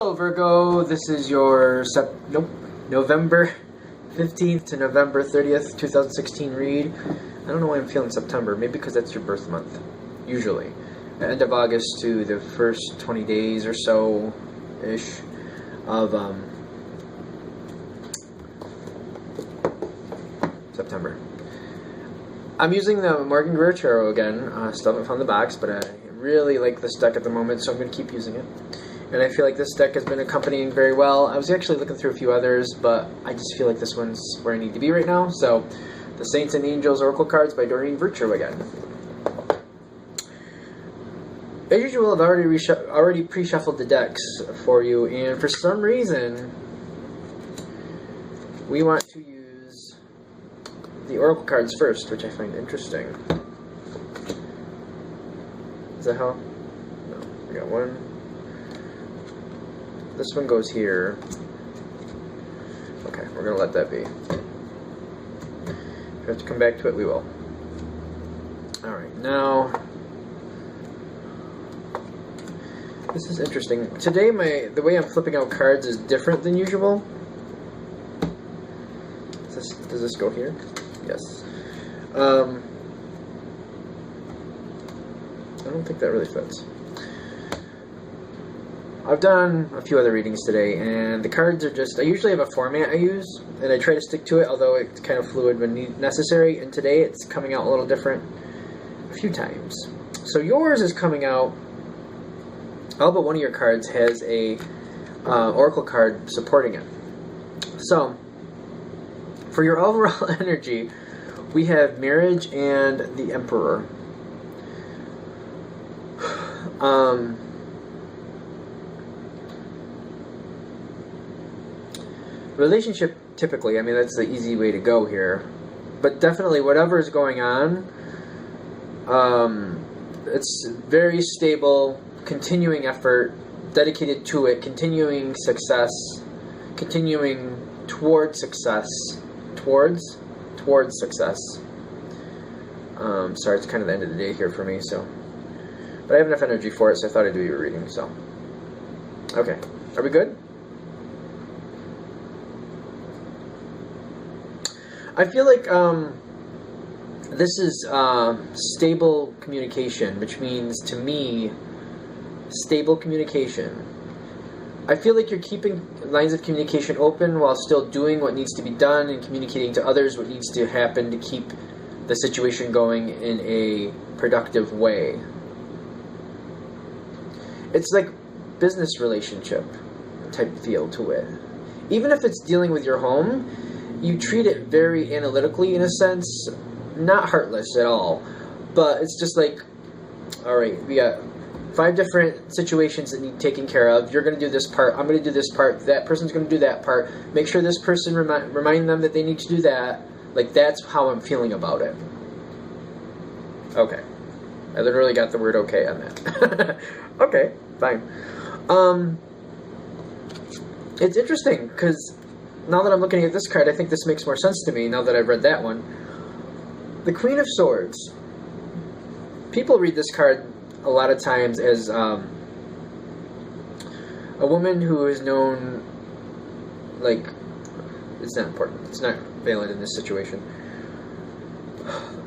Hello Virgo, this is your November 15th to November 30th, 2016 read. I don't know why I'm feeling September, maybe because that's your birth month, usually. End of August to the first 20 days or so-ish of September. I'm using the Morgan Greer Tarot again. Still haven't found the box, but I really like this deck at the moment, so I'm going to keep using it. And I feel like this deck has been accompanying very well. I was actually looking through a few others, but I just feel like this one's where I need to be right now. So, The Saints and Angels Oracle Cards by Doreen Virtue again. As usual, I've already pre-shuffled the decks for you, and for some reason, we want to use the Oracle cards first, which I find interesting. Is that how? No, we got one. This one goes here. Okay, we're going to let that be. If we have to come back to it, we will. Alright, now... This is interesting. Today, the way I'm flipping out cards is different than usual. Does this go here? Yes. I don't think that really fits. I've done a few other readings today, and the cards are just... I usually have a format I use, and I try to stick to it, although it's kind of fluid when necessary, and today it's coming out a little different a few times. So yours is coming out... All but one of your cards has a Oracle card supporting it. So, for your overall energy, we have Marriage and the Emperor. Relationship, typically, I mean, that's the easy way to go here. But definitely, whatever is going on, it's very stable, continuing effort, dedicated to it, continuing success, continuing towards success. Towards success. Sorry, it's kind of the end of the day here for me, so. But I have enough energy for it, so I thought I'd do your reading, so. Okay. Are we good? I feel like this is stable communication, which means, to me, stable communication. I feel like you're keeping lines of communication open while still doing what needs to be done and communicating to others what needs to happen to keep the situation going in a productive way. It's like business relationship type feel to it. Even if it's dealing with your home, you treat it very analytically in a sense, not heartless at all, but it's just like, alright, we got 5 different situations that need taken care of. You're going to do this part, I'm going to do this part, that person's going to do that part, make sure this person, remind them that they need to do that. Like, that's how I'm feeling about it. Okay. I literally got the word okay on that. Okay, fine. It's interesting, because now that I'm looking at this card, I think this makes more sense to me now that I've read that one. The Queen of Swords. People read this card a lot of times as a woman who is known, like, it's not important. It's not valid in this situation.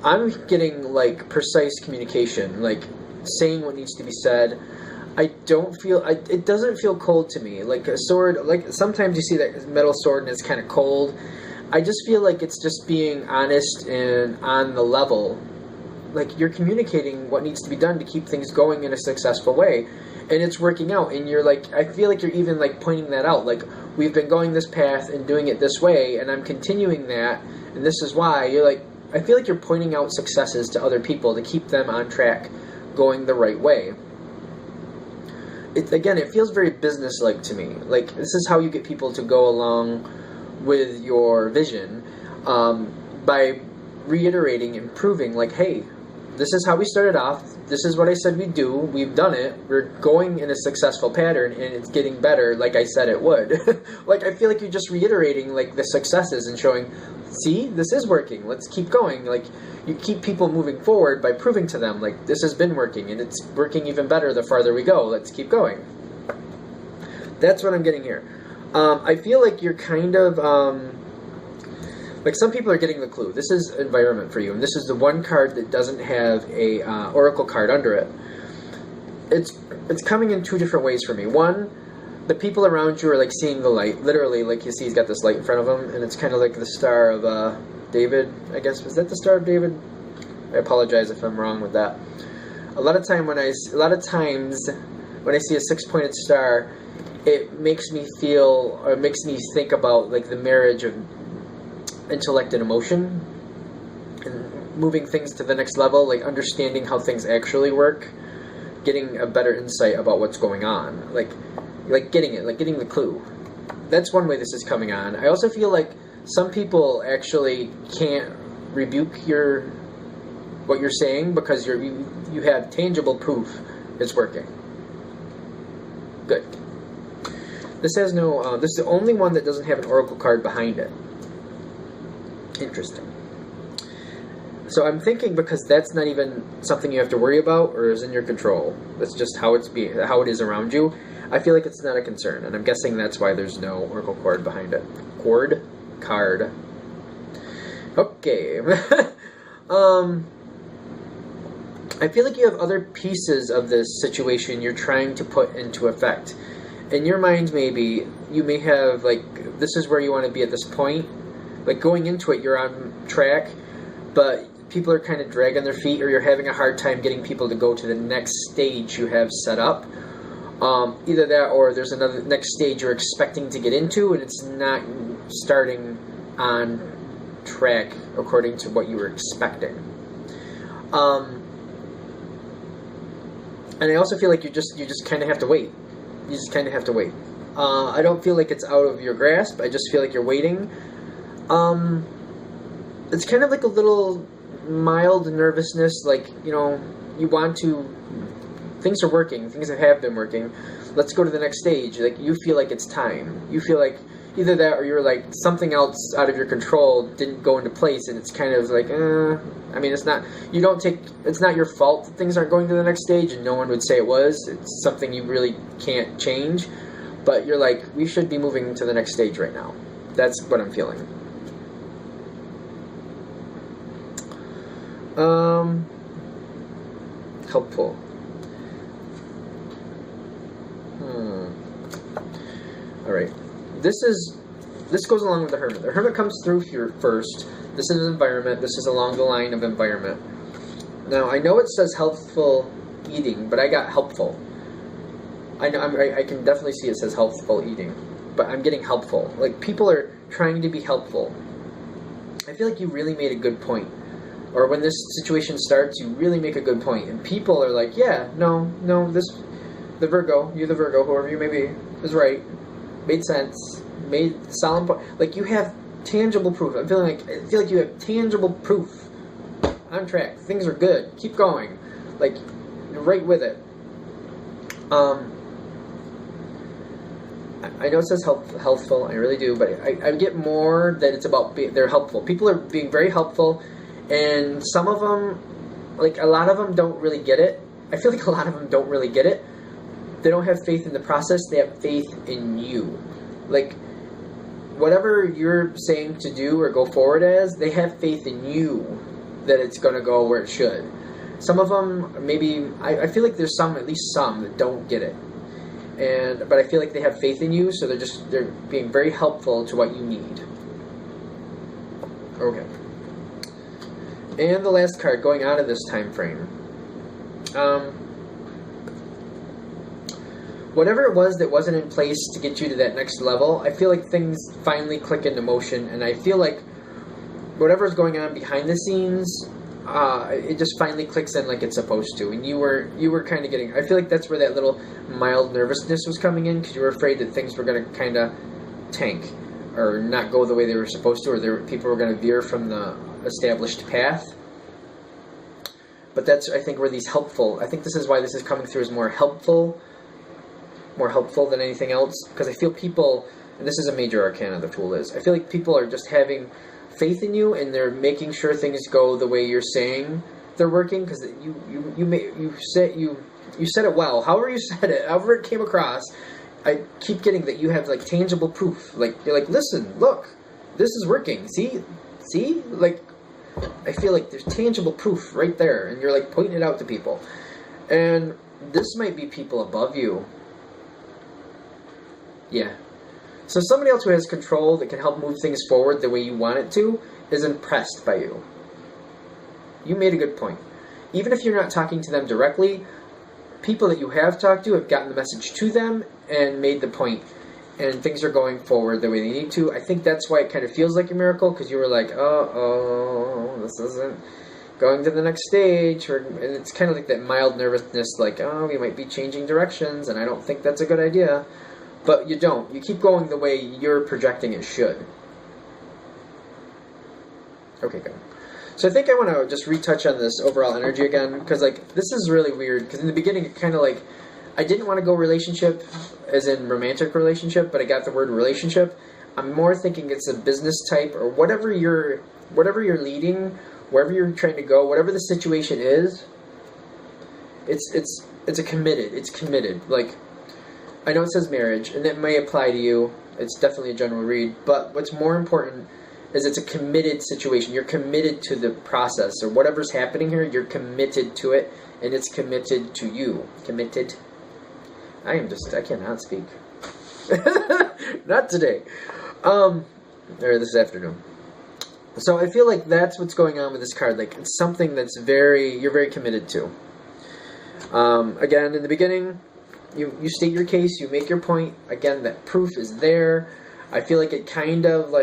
I'm getting, like, precise communication, like, saying what needs to be said. I don't feel, it doesn't feel cold to me. Like a sword, like sometimes you see that metal sword and it's kind of cold. I just feel like it's just being honest and on the level. Like, you're communicating what needs to be done to keep things going in a successful way. And it's working out. And you're like, I feel like you're even like pointing that out. Like, we've been going this path and doing it this way, and I'm continuing that, and this is why. You're like, I feel like you're pointing out successes to other people to keep them on track, going the right way. Again, it feels very business-like to me. Like, this is how you get people to go along with your vision, by reiterating and proving, like, hey, this is how we started off, this is what I said we'd do, we've done it, we're going in a successful pattern, and it's getting better like I said it would. Like, I feel like you're just reiterating, like, the successes and showing, see, this is working, let's keep going. Like, you keep people moving forward by proving to them, like, this has been working, and it's working even better the farther we go, let's keep going. That's what I'm getting here. I feel like you're kind of like some people are getting the clue. This is environment for you, and this is the one card that doesn't have a oracle card under it. It's coming in two different ways for me. One, the people around you are like seeing the light, literally. Like you see, he's got this light in front of him, and it's kind of like the Star of David. I guess, was that the Star of David? I apologize if I'm wrong with that. A lot of times when I see a six-pointed star, it makes me feel, or it makes me think about like the marriage of intellect and emotion, and moving things to the next level, like understanding how things actually work, getting a better insight about what's going on, like getting it, like getting the clue. That's one way this is coming on. I also feel like some people actually can't rebuke what you're saying because you have tangible proof it's working. Good. This has no. This is the only one that doesn't have an oracle card behind it. Interesting. So I'm thinking because that's not even something you have to worry about or is in your control. That's just how it is around you. I feel like it's not a concern, and I'm guessing that's why there's no oracle card behind it. Card. Okay. I feel like you have other pieces of this situation you're trying to put into effect. In your mind, maybe, you may have, like, this is where you want to be at this point. Like, going into it, you're on track, but people are kind of dragging their feet, or you're having a hard time getting people to go to the next stage you have set up. Either that, or there's another next stage you're expecting to get into, and it's not starting on track according to what you were expecting. And I also feel like you just kind of have to wait. You just kind of have to wait. I don't feel like it's out of your grasp. I just feel like you're waiting. It's kind of like a little mild nervousness, like, you know, you want to, things are working, things have been working, let's go to the next stage. Like, you feel like it's time. You feel like either that or you're like, something else out of your control didn't go into place, and it's kind of like, I mean, it's not your fault that things aren't going to the next stage, and no one would say it was. It's something you really can't change, but you're like, we should be moving to the next stage right now. That's what I'm feeling. Helpful. Alright. This goes along with the Hermit. The Hermit comes through here first. This is environment. This is along the line of environment. Now, I know it says healthful eating, but I got helpful. I can definitely see it says healthful eating, but I'm getting helpful. Like, people are trying to be helpful. I feel like you really made a good point. Or when this situation starts, you really make a good point. And people are like, yeah, no, the Virgo, whoever you may be, is right. Made sense. Made solemn point. Like, you have tangible proof. I feel like you have tangible proof. On track. Things are good. Keep going. Like, you're right with it. I know it says healthful. I really do, but I get more that it's about they're helpful. People are being very helpful, and some of them, like a lot of them, don't really get it. I feel like a lot of them don't really get it. They don't have faith in the process. They have faith in you. Like, whatever you're saying to do or go forward as, they have faith in you that it's going to go where it should. Some of them, maybe, I feel like there's at least some that don't get it. But I feel like they have faith in you, so they're being very helpful to what you need. Okay. And the last card going out of this time frame. Whatever it was that wasn't in place to get you to that next level, I feel like things finally click into motion, and I feel like whatever's going on behind the scenes, it just finally clicks in like it's supposed to. And you were kind of getting, I feel like that's where that little mild nervousness was coming in, because you were afraid that things were going to kind of tank or not go the way they were supposed to, or people were going to veer from the established path. But that's, I think, where these helpful, I think this is why this is coming through as more helpful than anything else, because I feel people, and this is a major arcana, the Fool is, I feel like people are just having faith in you, and they're making sure things go the way you're saying they're working, because you said it well. However you said it, however it came across, I keep getting that you have like tangible proof. Like you're like, listen, look, this is working. See, like I feel like there's tangible proof right there, and you're like pointing it out to people. And this might be people above you. Yeah. So somebody else who has control that can help move things forward the way you want it to is impressed by you. You made a good point. Even if you're not talking to them directly, people that you have talked to have gotten the message to them and made the point, and things are going forward the way they need to. I think that's why it kind of feels like a miracle, because you were like, oh, this isn't going to the next stage, and it's kind of like that mild nervousness, like, oh, we might be changing directions, and I don't think that's a good idea. But you don't. You keep going the way you're projecting it should. Okay, good. So I think I want to just retouch on this overall energy again, because like this is really weird, because in the beginning it kind of like, I didn't want to go relationship, as in romantic relationship, but I got the word relationship. I'm more thinking it's a business type, or whatever you're leading, wherever you're trying to go, whatever the situation is, it's committed. Like, I know it says marriage, and that may apply to you. It's definitely a general read, but what's more important is it's a committed situation. You're committed to the process, or whatever's happening here, you're committed to it, and it's committed to you. Committed. I cannot speak. Not today. Or this afternoon. So I feel like that's what's going on with this card. Like, it's something that's you're very committed to. Again, in the beginning, you state your case, you make your point. Again, that proof is there. I feel like it kind of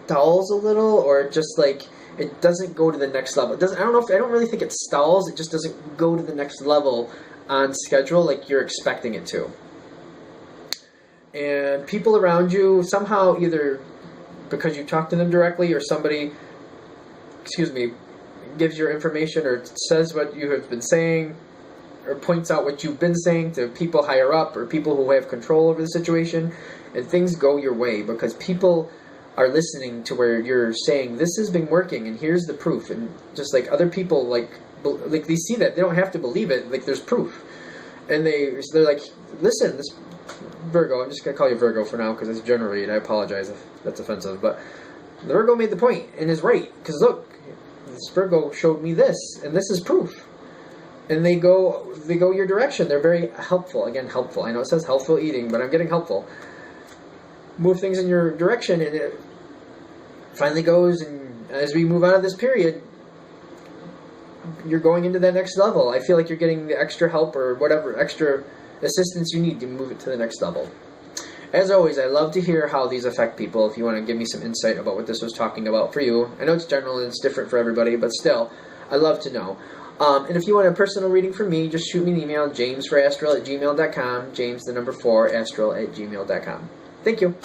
stalls a little, or just like it doesn't go to the next level. I don't really think it stalls. It just doesn't go to the next level on schedule like you're expecting it to. And people around you somehow, either because you talk to them directly, or somebody, gives your information or says what you have been saying, or points out what you've been saying to people higher up, or people who have control over the situation, and things go your way because people are listening to where you're saying, this has been working, and here's the proof. And just like other people, like they see that. They don't have to believe it. Like, there's proof. And they're like, listen, this Virgo, I'm just going to call you Virgo for now because it's general read. I apologize if that's offensive. But the Virgo made the point and is right. Because look, this Virgo showed me this, and this is proof. And they go your direction. They're very helpful. Again, helpful. I know it says healthful eating, but I'm getting helpful. Move things in your direction, and it finally goes, and as we move out of this period, you're going into that next level. I feel like you're getting the extra help or whatever extra assistance you need to move it to the next level. As always, I love to hear how these affect people. If you want to give me some insight about what this was talking about for you. I know it's general and it's different for everybody, but still, I love to know. And if you want a personal reading from me, just shoot me an email, jamesforastral@gmail.com, james4astral@gmail.com. Thank you.